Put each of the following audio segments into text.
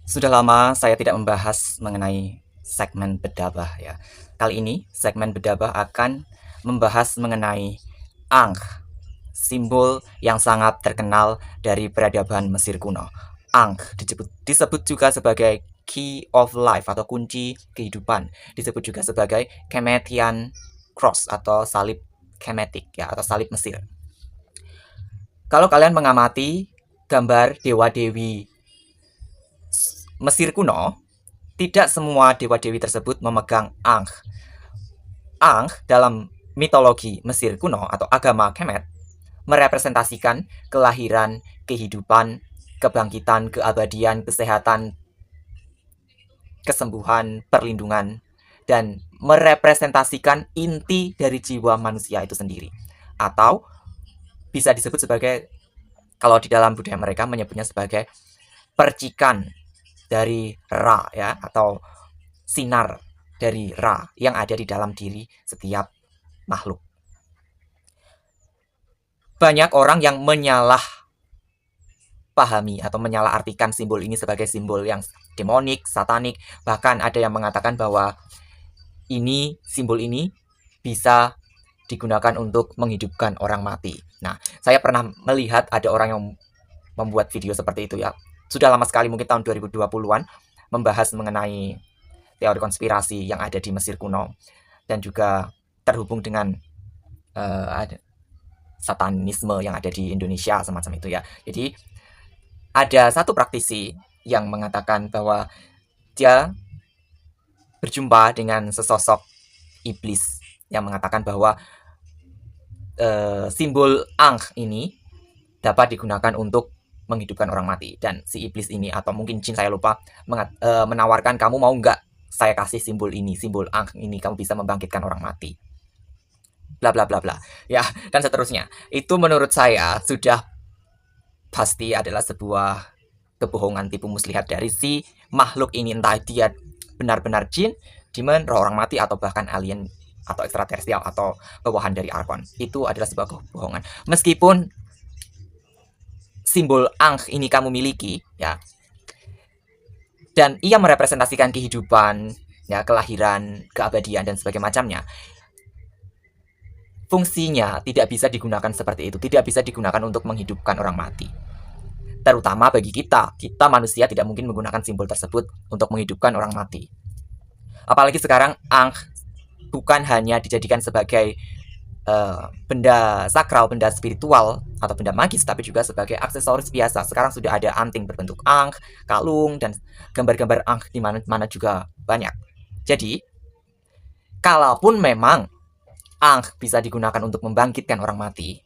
Sudah lama saya tidak membahas mengenai segmen bedabah ya. Kali ini segmen bedabah akan membahas mengenai Ankh, simbol yang sangat terkenal dari peradaban Mesir kuno. Ankh disebut juga sebagai key of life atau kunci kehidupan. Disebut juga sebagai Kemetian cross atau salib Kemetik ya atau salib Mesir. Kalau kalian mengamati gambar dewa-dewi Mesir kuno, tidak semua dewa-dewi tersebut memegang Ankh. Ankh dalam mitologi Mesir kuno atau agama Kemet merepresentasikan kelahiran, kehidupan, kebangkitan, keabadian, kesehatan, kesembuhan, perlindungan, dan merepresentasikan inti dari jiwa manusia itu sendiri. Atau bisa disebut sebagai, kalau di dalam budaya mereka menyebutnya sebagai percikan dari Ra ya, atau sinar dari Ra yang ada di dalam diri setiap makhluk. Banyak orang yang menyalah pahami atau menyalahartikan simbol ini sebagai simbol yang demonik, satanik. Bahkan ada yang mengatakan bahwa simbol ini bisa digunakan untuk menghidupkan orang mati. Nah, saya pernah melihat ada orang yang membuat video seperti itu ya. Sudah lama sekali, mungkin tahun 2020-an, membahas mengenai teori konspirasi yang ada di Mesir kuno dan juga terhubung dengan satanisme yang ada di Indonesia semacam itu ya. Jadi ada satu praktisi yang mengatakan bahwa dia berjumpa dengan sesosok iblis yang mengatakan bahwa simbol Ankh ini dapat digunakan untuk menghidupkan orang mati. Dan si iblis ini, atau mungkin jin, saya lupa, menawarkan, kamu mau nggak saya kasih simbol ini, simbol Ankh ini, kamu bisa membangkitkan orang mati, bla bla bla bla ya, dan seterusnya. Itu menurut saya sudah pasti adalah sebuah kebohongan, tipu muslihat dari si makhluk ini, entah dia benar-benar jin, demon, roh orang mati, atau bahkan alien atau ekstraterrestrial atau bawahan dari Arkon. Itu adalah sebuah kebohongan. Meskipun simbol Ankh ini kamu miliki ya, dan ia merepresentasikan kehidupan ya, kelahiran, keabadian, dan sebagainya macamnya, fungsinya tidak bisa digunakan seperti itu, tidak bisa digunakan untuk menghidupkan orang mati. Terutama bagi kita manusia tidak mungkin menggunakan simbol tersebut untuk menghidupkan orang mati. Apalagi sekarang Ankh bukan hanya dijadikan sebagai benda sakral, benda spiritual, atau benda magis, tapi juga sebagai aksesoris biasa. Sekarang sudah ada anting berbentuk Ankh, kalung, dan gambar-gambar Ankh di mana-mana juga banyak. Jadi, kalaupun memang Ankh bisa digunakan untuk membangkitkan orang mati,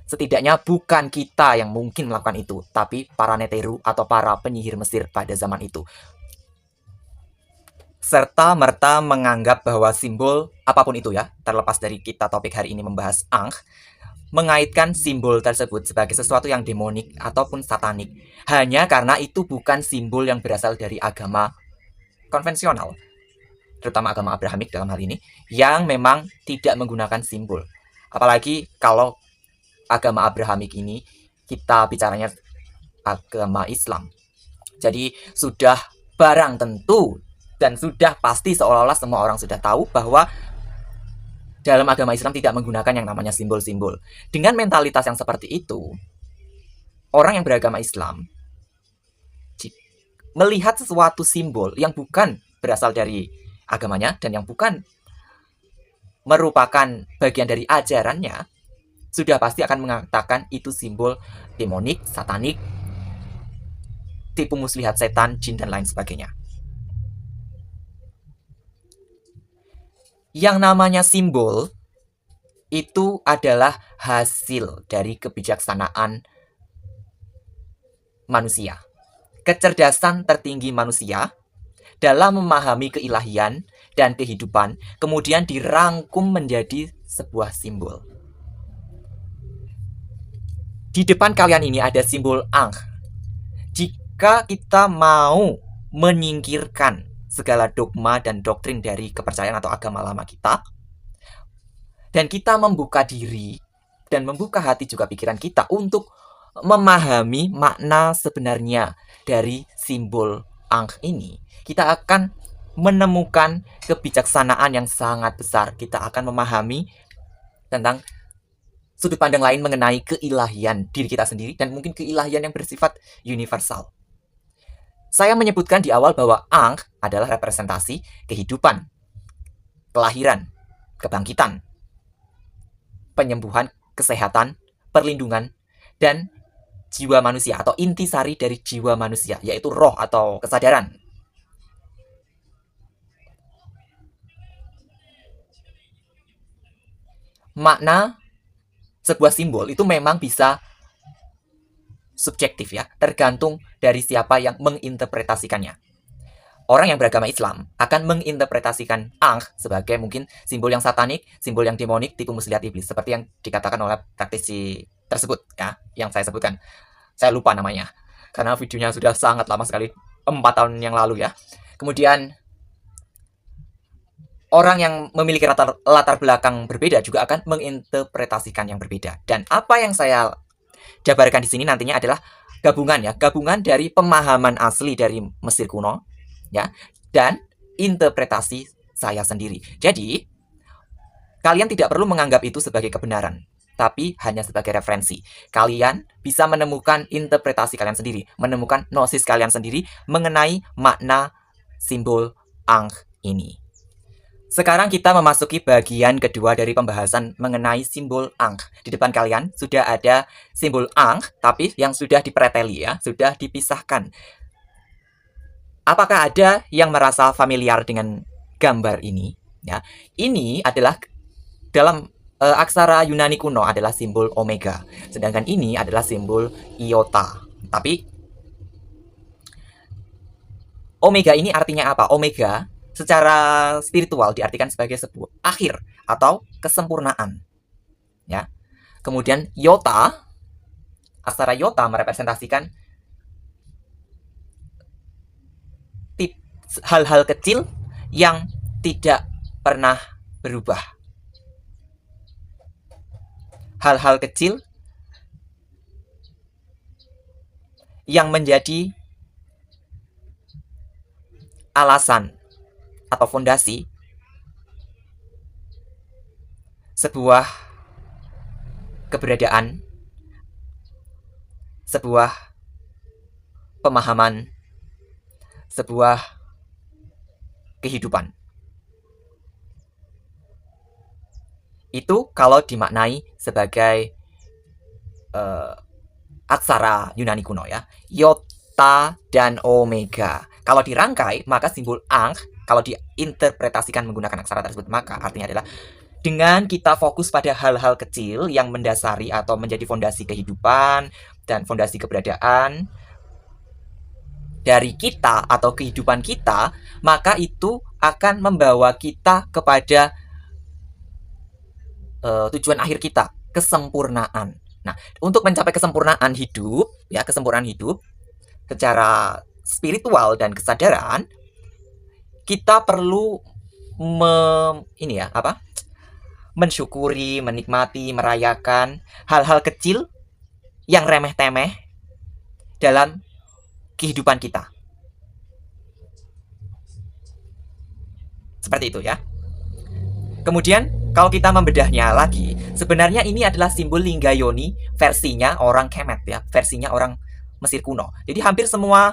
setidaknya bukan kita yang mungkin melakukan itu, tapi para neteru atau para penyihir Mesir pada zaman itu. Serta-merta menganggap bahwa simbol apapun itu ya, terlepas dari kita topik hari ini membahas Ankh, mengaitkan simbol tersebut sebagai sesuatu yang demonik ataupun satanik, hanya karena itu bukan simbol yang berasal dari agama konvensional, terutama agama Abrahamik dalam hal ini, yang memang tidak menggunakan simbol. Apalagi kalau agama Abrahamik ini kita bicaranya agama Islam. Jadi sudah barang tentu dan sudah pasti, seolah-olah semua orang sudah tahu bahwa dalam agama Islam tidak menggunakan yang namanya simbol-simbol. Dengan mentalitas yang seperti itu, orang yang beragama Islam melihat sesuatu simbol yang bukan berasal dari agamanya dan yang bukan merupakan bagian dari ajarannya, sudah pasti akan mengatakan itu simbol demonik, satanik, tipu muslihat setan, jin, dan lain sebagainya. Yang namanya simbol itu adalah hasil dari kebijaksanaan manusia, kecerdasan tertinggi manusia dalam memahami keilahian dan kehidupan, kemudian dirangkum menjadi sebuah simbol. Di depan kalian ini ada simbol Ankh. Jika kita mau menyingkirkan segala dogma dan doktrin dari kepercayaan atau agama lama kita, dan kita membuka diri dan membuka hati juga pikiran kita untuk memahami makna sebenarnya dari simbol Ankh ini, kita akan menemukan kebijaksanaan yang sangat besar. Kita akan memahami tentang sudut pandang lain mengenai keilahian diri kita sendiri dan mungkin keilahian yang bersifat universal. Saya menyebutkan di awal bahwa Ankh adalah representasi kehidupan, kelahiran, kebangkitan, penyembuhan, kesehatan, perlindungan, dan jiwa manusia atau intisari dari jiwa manusia, yaitu roh atau kesadaran. Makna sebuah simbol itu memang bisa subjektif ya, tergantung dari siapa yang menginterpretasikannya. Orang yang beragama Islam akan menginterpretasikan Ankh sebagai mungkin simbol yang satanik, simbol yang demonik, tipu muslihat iblis, seperti yang dikatakan oleh praktisi tersebut ya, yang saya sebutkan. Saya lupa namanya, karena videonya sudah sangat lama sekali, 4 tahun yang lalu ya. Kemudian orang yang memiliki latar belakang berbeda juga akan menginterpretasikan yang berbeda. Dan apa yang saya jabarkan di sini nantinya adalah gabungan dari pemahaman asli dari Mesir kuno ya dan interpretasi saya sendiri. Jadi kalian tidak perlu menganggap itu sebagai kebenaran, tapi hanya sebagai referensi. Kalian bisa menemukan interpretasi kalian sendiri, menemukan gnosis kalian sendiri mengenai makna simbol Ankh ini. Sekarang kita memasuki bagian kedua dari pembahasan mengenai simbol Ankh. Di depan kalian sudah ada simbol Ankh, tapi yang sudah dipreteli ya, sudah dipisahkan. Apakah ada yang merasa familiar dengan gambar ini? Ya, ini adalah dalam aksara Yunani kuno adalah simbol omega, sedangkan ini adalah simbol iota. Tapi omega ini artinya apa? Omega secara spiritual diartikan sebagai sebuah akhir atau kesempurnaan. Ya. Kemudian iota, aksara iota merepresentasikan hal-hal kecil yang tidak pernah berubah. Hal-hal kecil yang menjadi alasan atau fondasi sebuah keberadaan, sebuah pemahaman, sebuah kehidupan. Itu kalau dimaknai sebagai aksara Yunani kuno ya, iota dan omega. Kalau dirangkai, maka simbol Ankh, kalau diinterpretasikan menggunakan aksara tersebut, maka artinya adalah dengan kita fokus pada hal-hal kecil yang mendasari atau menjadi fondasi kehidupan dan fondasi keberadaan dari kita atau kehidupan kita, maka itu akan membawa kita kepada tujuan akhir kita, kesempurnaan. Nah, untuk mencapai kesempurnaan hidup, ya kesempurnaan hidup secara spiritual dan kesadaran, kita perlu mensyukuri, menikmati, merayakan hal-hal kecil yang remeh-temeh dalam kehidupan kita. Seperti itu ya. Kemudian kalau kita membedahnya lagi, sebenarnya ini adalah simbol Lingga Yoni versinya orang Kemet ya, versinya orang Mesir kuno. Jadi hampir semua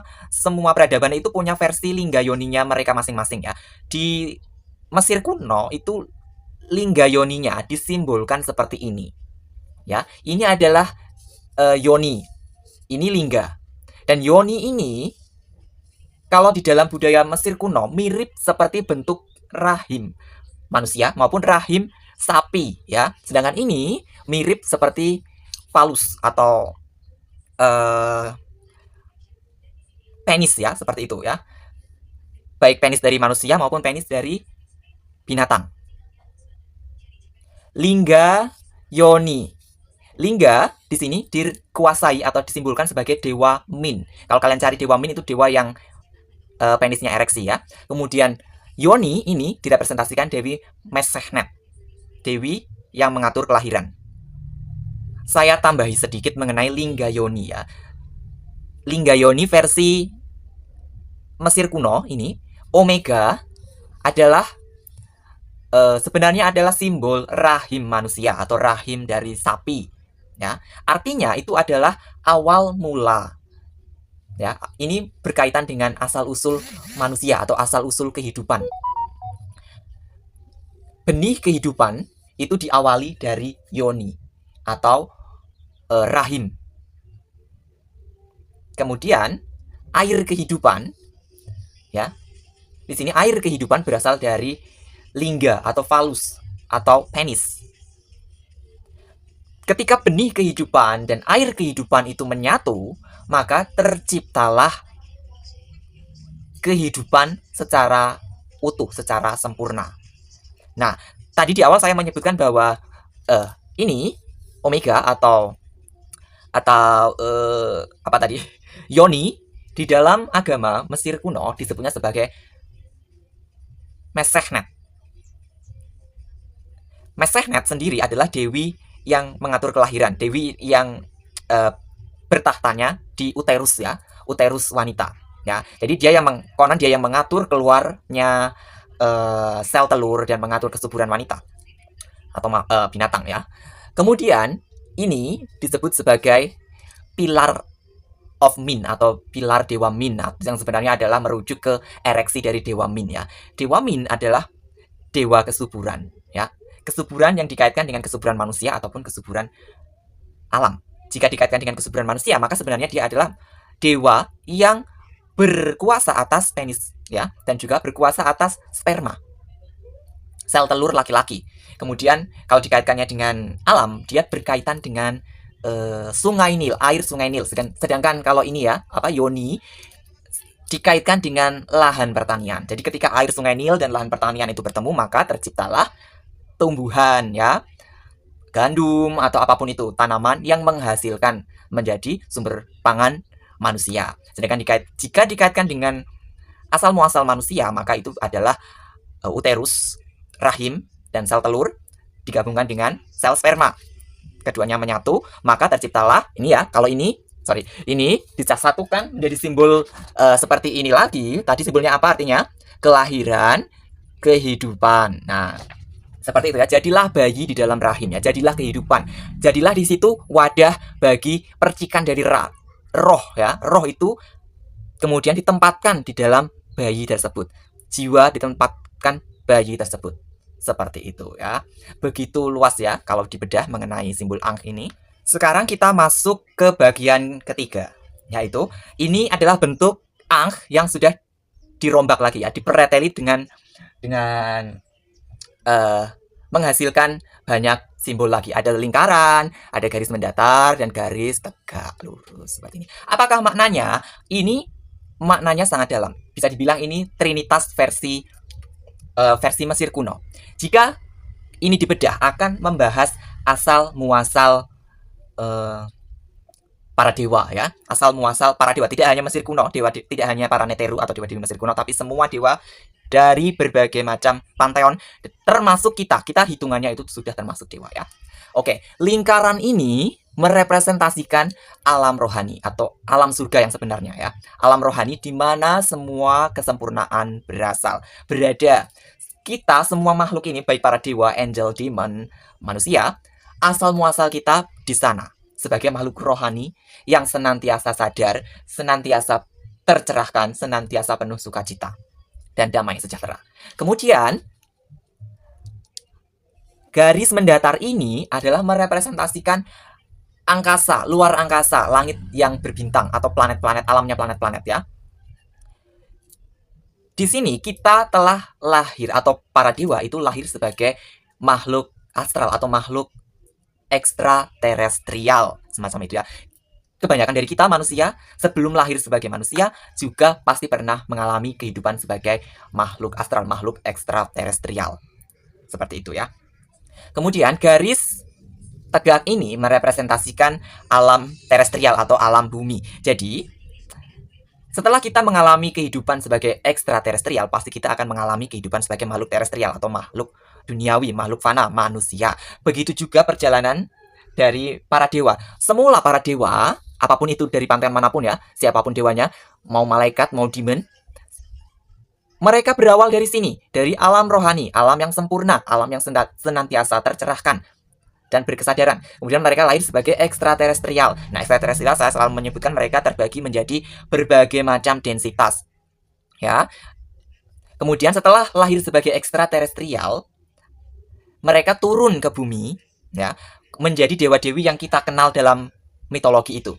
peradaban itu punya versi Lingga Yoninya mereka masing-masing ya. Di Mesir kuno itu Lingga Yoninya disimbolkan seperti ini. Ya, ini adalah Yoni. Ini Lingga. Dan Yoni ini kalau di dalam budaya Mesir kuno mirip seperti bentuk rahim manusia maupun rahim sapi ya. Sedangkan ini mirip seperti falus atau penis ya, seperti itu ya. Baik penis dari manusia maupun penis dari binatang. Lingga Yoni. Lingga di sini dikuasai atau disimbolkan sebagai dewa Min. Kalau kalian cari dewa Min itu dewa yang penisnya ereksi ya. Kemudian Yoni ini direpresentasikan Dewi Mesehnet, Dewi yang mengatur kelahiran. Saya tambahi sedikit mengenai Lingga Yoni ya. Lingga Yoni versi Mesir kuno ini, omega adalah sebenarnya adalah simbol rahim manusia atau rahim dari sapi. Ya, artinya itu adalah awal mula. Ya, ini berkaitan dengan asal usul manusia atau asal usul kehidupan. Benih kehidupan itu diawali dari yoni atau rahim. Kemudian air kehidupan, ya, di sini air kehidupan berasal dari lingga atau falus atau penis. Ketika benih kehidupan dan air kehidupan itu menyatu, maka terciptalah kehidupan secara utuh, secara sempurna. Nah, tadi di awal saya menyebutkan bahwa ini omega atau apa tadi? Yoni di dalam agama Mesir kuno disebutnya sebagai Mesehnet. Mesehnet sendiri adalah dewi yang mengatur kelahiran, dewi yang bertahtanya di uterus ya, uterus wanita. Ya, jadi konon dia yang mengatur keluarnya sel telur dan mengatur kesuburan wanita atau binatang ya. Kemudian ini disebut sebagai pilar of Min atau pilar Dewa Min, yang sebenarnya adalah merujuk ke ereksi dari Dewa Min ya. Dewa Min adalah dewa kesuburan ya. Kesuburan yang dikaitkan dengan kesuburan manusia ataupun kesuburan alam. Jika dikaitkan dengan kesuburan manusia, maka sebenarnya dia adalah dewa yang berkuasa atas penis ya, dan juga berkuasa atas sperma, sel telur laki-laki. Kemudian kalau dikaitkannya dengan alam, dia berkaitan dengan sungai Nil, air sungai Nil. Sedangkan kalau ini ya, yoni dikaitkan dengan lahan pertanian. Jadi ketika air sungai Nil dan lahan pertanian itu bertemu, maka terciptalah tumbuhan ya, gandum atau apapun itu, tanaman yang menghasilkan menjadi sumber pangan manusia. Sedangkan jika dikaitkan dengan asal muasal manusia, maka itu adalah uterus, rahim, dan sel telur digabungkan dengan sel sperma. Keduanya menyatu, maka terciptalah ini ya. Kalau ini disatukan menjadi simbol seperti ini lagi. Tadi simbolnya apa artinya? Kelahiran, kehidupan. Nah, seperti itu ya. Jadilah bayi di dalam rahim ya. Jadilah kehidupan. Jadilah di situ wadah bagi percikan dari roh ya. Roh itu kemudian ditempatkan di dalam bayi tersebut. Jiwa ditempatkan bayi tersebut. Seperti itu ya. Begitu luas ya kalau dibedah mengenai simbol Ankh ini. Sekarang kita masuk ke bagian ketiga, yaitu ini adalah bentuk Ankh yang sudah dirombak lagi ya, dipereteli dengan menghasilkan banyak simbol lagi. Ada lingkaran, ada garis mendatar, dan garis tegak lurus seperti ini. Apakah maknanya? Ini maknanya sangat dalam. Bisa dibilang ini Trinitas versi Mesir kuno. Jika ini dibedah akan membahas asal muasal para dewa ya, asal muasal para dewa. Tidak hanya Mesir kuno, tidak hanya para Neteru atau dewa-dewi Mesir kuno, tapi semua dewa dari berbagai macam panteon, termasuk kita hitungannya itu sudah termasuk dewa ya. Oke, lingkaran ini merepresentasikan alam rohani atau alam surga yang sebenarnya ya. Alam rohani di mana semua kesempurnaan berada. Kita semua makhluk ini, baik para dewa, angel, demon, manusia, asal muasal kita di sana sebagai makhluk rohani yang senantiasa sadar, senantiasa tercerahkan, senantiasa penuh sukacita dan damai sejahtera. Kemudian garis mendatar ini adalah merepresentasikan angkasa, luar angkasa, langit yang berbintang atau planet-planet, alamnya planet-planet ya. Di sini kita telah lahir atau para dewa itu lahir sebagai makhluk astral atau makhluk ekstraterestrial semacam itu ya. Kebanyakan dari kita manusia sebelum lahir sebagai manusia juga pasti pernah mengalami kehidupan sebagai makhluk astral, makhluk ekstraterestrial. Seperti itu ya. Kemudian garis tegak ini merepresentasikan alam terestrial atau alam bumi. Jadi setelah kita mengalami kehidupan sebagai ekstraterestrial, pasti kita akan mengalami kehidupan sebagai makhluk terestrial atau makhluk duniawi, makhluk fana, manusia. Begitu juga perjalanan dari para dewa. Semula para dewa, apapun itu dari panteon manapun ya, siapapun dewanya, mau malaikat, mau demon, Mereka berawal dari sini, dari alam rohani, alam yang sempurna, alam yang senantiasa tercerahkan dan berkesadaran. Kemudian mereka lahir sebagai ekstraterestrial. Nah, ekstraterestrial saya selalu menyebutkan mereka terbagi menjadi berbagai macam densitas. Ya. Kemudian setelah lahir sebagai ekstraterestrial, mereka turun ke bumi, ya, menjadi dewa-dewi yang kita kenal dalam mitologi itu.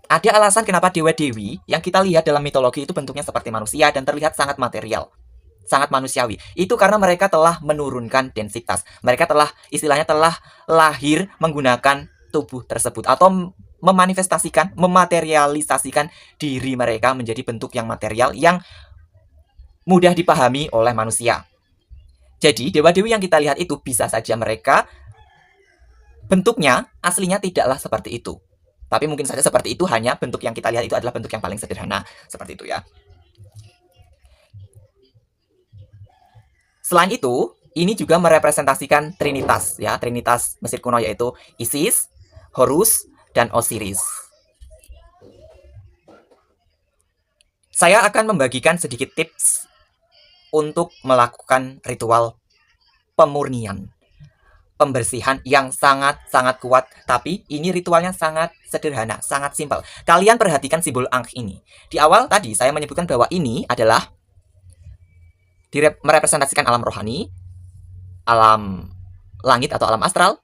Ada alasan kenapa dewa-dewi yang kita lihat dalam mitologi itu bentuknya seperti manusia dan terlihat sangat material, sangat manusiawi. Itu karena mereka telah menurunkan densitas. Mereka istilahnya telah lahir menggunakan tubuh tersebut atau memanifestasikan, mematerialisasikan diri mereka menjadi bentuk yang material yang mudah dipahami oleh manusia. Jadi dewa-dewi yang kita lihat itu bisa saja mereka bentuknya aslinya tidaklah seperti itu. Tapi mungkin saja seperti itu, hanya bentuk yang kita lihat itu adalah bentuk yang paling sederhana. Seperti itu ya. Selain itu, ini juga merepresentasikan Trinitas ya, Trinitas Mesir kuno yaitu Isis, Horus, dan Osiris. Saya akan membagikan sedikit tips untuk melakukan ritual pemurnian, pembersihan yang sangat-sangat kuat, tapi ini ritualnya sangat sederhana, sangat simpel. Kalian perhatikan simbol Ankh ini. Di awal tadi saya menyebutkan bahwa ini adalah merepresentasikan alam rohani, alam langit atau alam astral,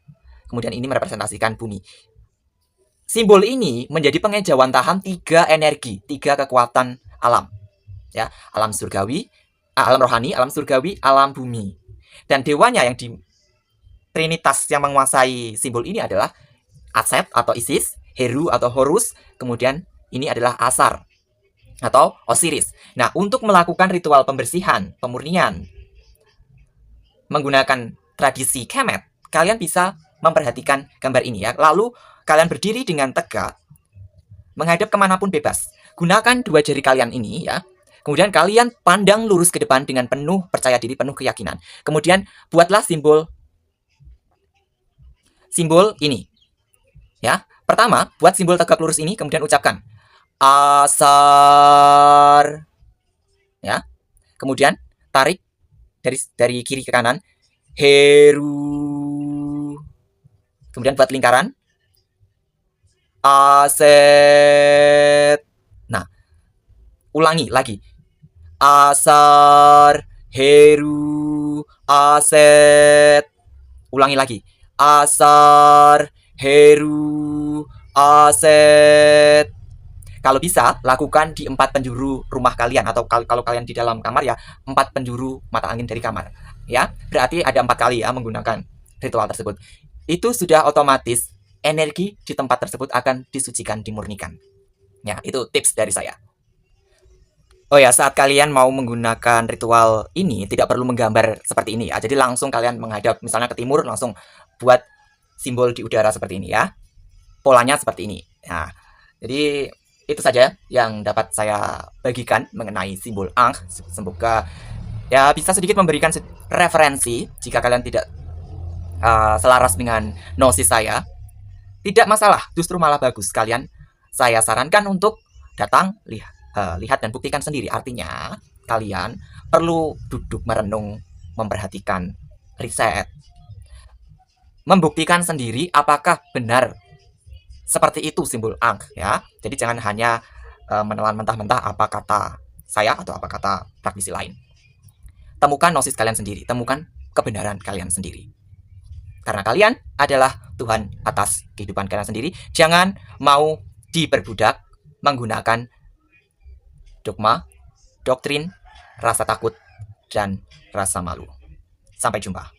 kemudian ini merepresentasikan bumi. Simbol ini menjadi pengejawantahan 3 energi, 3 kekuatan alam. Ya, alam surgawi, alam rohani, alam surgawi, alam bumi. Dan dewanya yang di Trinitas yang menguasai simbol ini adalah Aset atau Isis, Heru atau Horus, kemudian ini adalah Asar atau Osiris. Nah, untuk melakukan ritual pembersihan, pemurnian, menggunakan tradisi Kemet, kalian bisa memperhatikan gambar ini ya. Lalu kalian berdiri dengan tegak, menghadap kemanapun bebas. Gunakan 2 jari kalian ini ya. Kemudian kalian pandang lurus ke depan dengan penuh percaya diri, penuh keyakinan. Kemudian buatlah simbol ini. Ya, pertama buat simbol tegak lurus ini, kemudian ucapkan Asar. Ya. Kemudian tarik dari kiri ke kanan Heru. Kemudian buat lingkaran Aset. Nah, ulangi lagi. Asar, Heru, Aset. Ulangi lagi. Asar, Heru, Aset. Kalau bisa, lakukan di 4 penjuru rumah kalian, atau kalau kalian di dalam kamar ya, 4 penjuru mata angin dari kamar. Ya, berarti ada 4 kali ya menggunakan ritual tersebut. Itu sudah otomatis energi di tempat tersebut akan disucikan, dimurnikan. Ya, itu tips dari saya. Oh ya, saat kalian mau menggunakan ritual ini, tidak perlu menggambar seperti ini ya. Jadi langsung kalian menghadap misalnya ke timur, langsung buat simbol di udara seperti ini ya. Polanya seperti ini. Nah, jadi itu saja yang dapat saya bagikan mengenai simbol Ankh. Semoga ya bisa sedikit memberikan referensi jika kalian tidak selaras dengan gnosis saya. Tidak masalah, justru malah bagus. Kalian saya sarankan untuk datang, lihat dan buktikan sendiri. Artinya kalian perlu duduk merenung, memperhatikan, riset, membuktikan sendiri apakah benar seperti itu simbol Ankh ya. Jadi jangan hanya menelan mentah-mentah apa kata saya atau apa kata praktisi lain. Temukan gnosis kalian sendiri, temukan kebenaran kalian sendiri. Karena kalian adalah Tuhan atas kehidupan kalian sendiri. Jangan mau diperbudak menggunakan dogma, doktrin, rasa takut, dan rasa malu. Sampai jumpa.